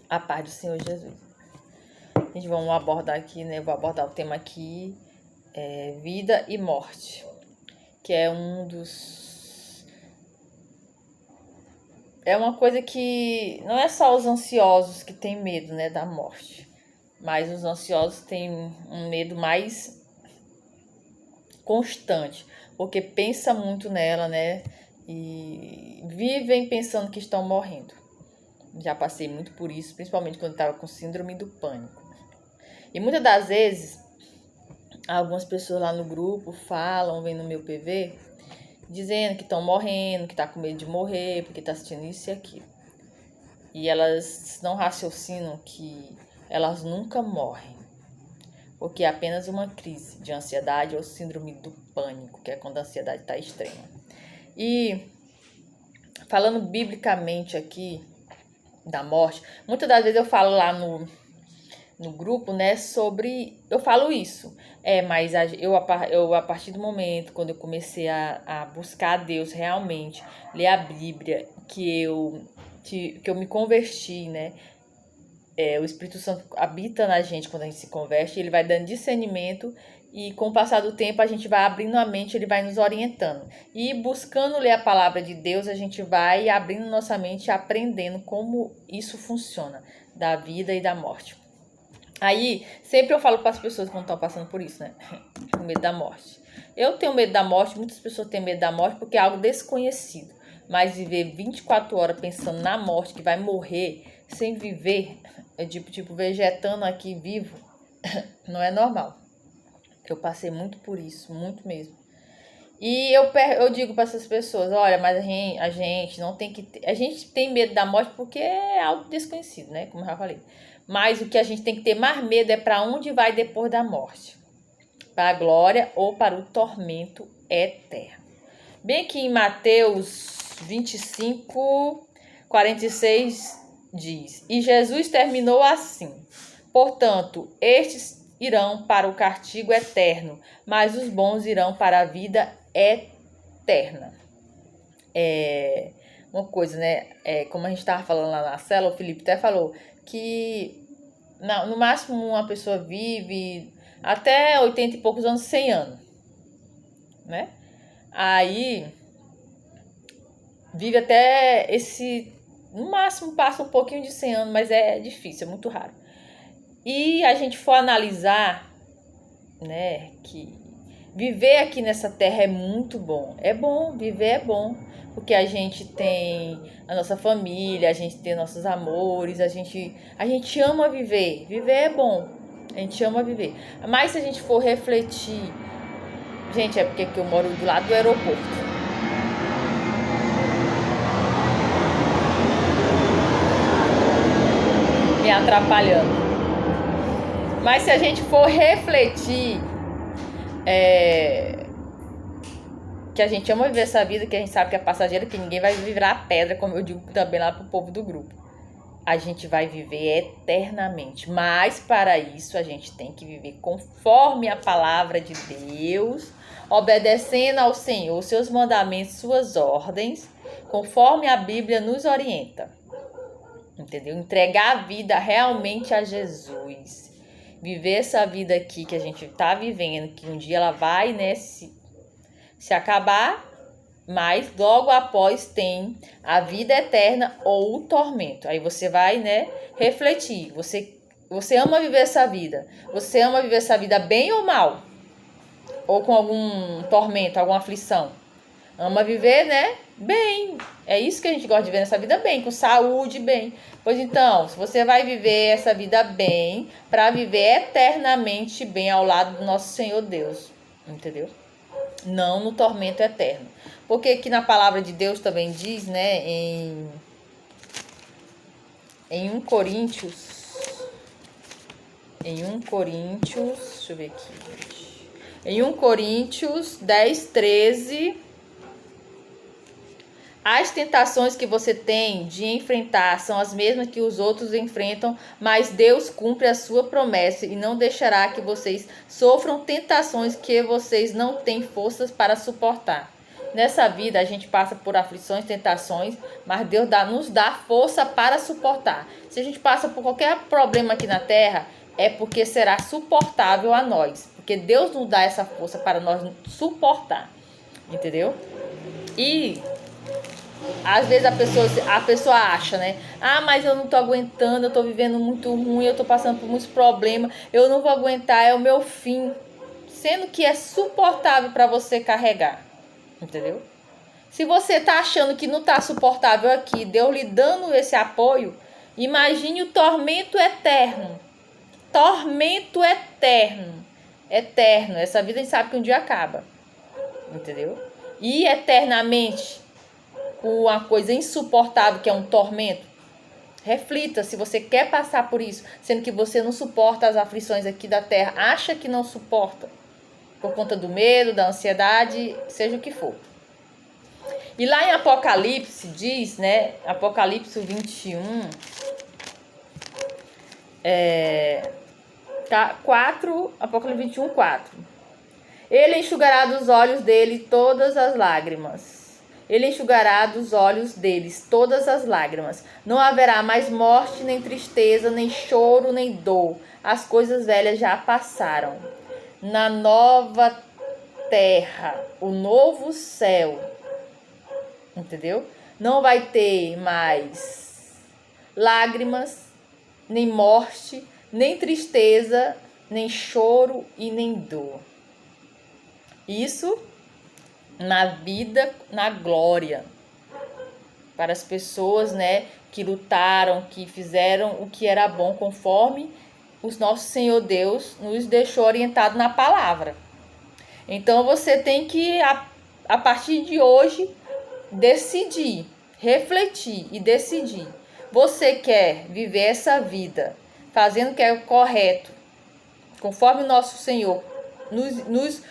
A paz do Senhor Jesus. A gente vamos abordar aqui, né? Vou abordar o tema aqui, vida e morte, que é é uma coisa que não é só os ansiosos que têm medo, né, da morte, mas os ansiosos têm um medo mais constante, porque pensa muito nela, né? E vivem pensando que estão morrendo. Já passei muito por isso, principalmente quando estava com síndrome do pânico. E muitas das vezes, algumas pessoas lá no grupo falam, vem no meu PV, dizendo que estão morrendo, que tá com medo de morrer, porque tá assistindo isso e aquilo. E elas não raciocinam que elas nunca morrem, porque é apenas uma crise de ansiedade ou síndrome do pânico, que é quando a ansiedade está extrema. E falando biblicamente aqui da morte, muitas das vezes eu falo lá no grupo, né, sobre... Eu falo isso, mas eu a partir do momento, quando eu comecei a buscar a Deus realmente, ler a Bíblia, que eu me converti, né, o Espírito Santo habita na gente quando a gente se converte, ele vai dando discernimento e com o passar do tempo a gente vai abrindo a mente, ele vai nos orientando. E buscando ler a palavra de Deus, a gente vai abrindo nossa mente e aprendendo como isso funciona, da vida e da morte. Aí, sempre eu falo para as pessoas quando estão passando por isso, né? Com medo da morte. Eu tenho medo da morte, muitas pessoas têm medo da morte porque é algo desconhecido. Mas viver 24 horas pensando na morte, que vai morrer, sem viver, tipo vegetando aqui vivo, não é normal. Eu passei muito por isso, muito mesmo. E eu digo para essas pessoas, olha, mas a gente não tem que ter, a gente tem medo da morte porque é algo desconhecido, né? Como eu já falei. Mas o que a gente tem que ter mais medo é para onde vai depois da morte. Para a glória ou para o tormento eterno. Bem aqui em Mateus 25, 46 diz: E Jesus terminou assim: Portanto, estes irão para o castigo eterno, mas os bons irão para a vida eterna. Uma coisa, né? Como a gente estava falando lá na célula, o Felipe até falou que no máximo uma pessoa vive até 80 e poucos anos, 100 anos, né? Aí vive até no máximo passa um pouquinho de 100 anos, mas é difícil, é muito raro. E a gente for analisar, né, que viver aqui nessa terra é muito bom. É bom, viver é bom. Porque a gente tem a nossa família, a gente tem nossos amores, a gente ama viver. Viver é bom. A gente ama viver. Mas se a gente for refletir... Gente, é porque eu moro do lado do aeroporto. Me atrapalhando. Mas se a gente for refletir... que a gente ama viver essa vida, que a gente sabe que é passageira, que ninguém vai virar pedra, como eu digo também lá pro povo do grupo. A gente vai viver eternamente, mas para isso a gente tem que viver conforme a palavra de Deus, obedecendo ao Senhor, seus mandamentos, suas ordens, conforme a Bíblia nos orienta. Entendeu? Entregar a vida realmente a Jesus. Viver essa vida aqui que a gente está vivendo, que um dia ela vai, né, se acabar, mas logo após tem a vida eterna ou o tormento. Aí você vai, né, refletir. Você ama viver essa vida? Você ama viver essa vida bem ou mal? Ou com algum tormento, alguma aflição? Ama viver, né, bem. É isso que a gente gosta de ver nessa vida, bem, com saúde, bem. Pois então, se você vai viver essa vida bem, para viver eternamente bem ao lado do nosso Senhor Deus, entendeu? Não no tormento eterno. Porque aqui na palavra de Deus também diz, né, em 1 Coríntios, deixa eu ver aqui, gente. Em 1 Coríntios 10, 13, as tentações que você tem de enfrentar são as mesmas que os outros enfrentam, mas Deus cumpre a sua promessa e não deixará que vocês sofram tentações que vocês não têm forças para suportar. Nessa vida a gente passa por aflições, tentações, mas Deus nos dá força para suportar. Se a gente passa por qualquer problema aqui na terra, é porque será suportável a nós. Porque Deus nos dá essa força para nós suportar. Entendeu? E às vezes a pessoa acha, né? Ah, mas eu não tô aguentando, eu tô vivendo muito ruim, eu tô passando por muitos problemas, eu não vou aguentar, é o meu fim. Sendo que é suportável para você carregar. Entendeu? Se você tá achando que não tá suportável aqui, Deus lhe dando esse apoio, imagine o tormento eterno. Tormento eterno. Eterno. Essa vida a gente sabe que um dia acaba. Entendeu? E eternamente, com uma coisa insuportável que é um tormento. Reflita se você quer passar por isso, sendo que você não suporta as aflições aqui da terra, acha que não suporta, por conta do medo, da ansiedade, seja o que for. E lá em Apocalipse diz, né, Apocalipse 21, 4, Apocalipse 21, 4. Ele enxugará dos olhos dele todas as lágrimas. Ele enxugará dos olhos deles todas as lágrimas. Não haverá mais morte, nem tristeza, nem choro, nem dor. As coisas velhas já passaram. Na nova terra, o novo céu, entendeu? Não vai ter mais lágrimas, nem morte, nem tristeza, nem choro e nem dor. Isso na vida, na glória, para as pessoas, né, que lutaram, que fizeram o que era bom, conforme o nosso Senhor Deus nos deixou orientado na palavra. Então você tem que, a partir de hoje, decidir, refletir e decidir. Você quer viver essa vida fazendo o que é correto, conforme o nosso Senhor nos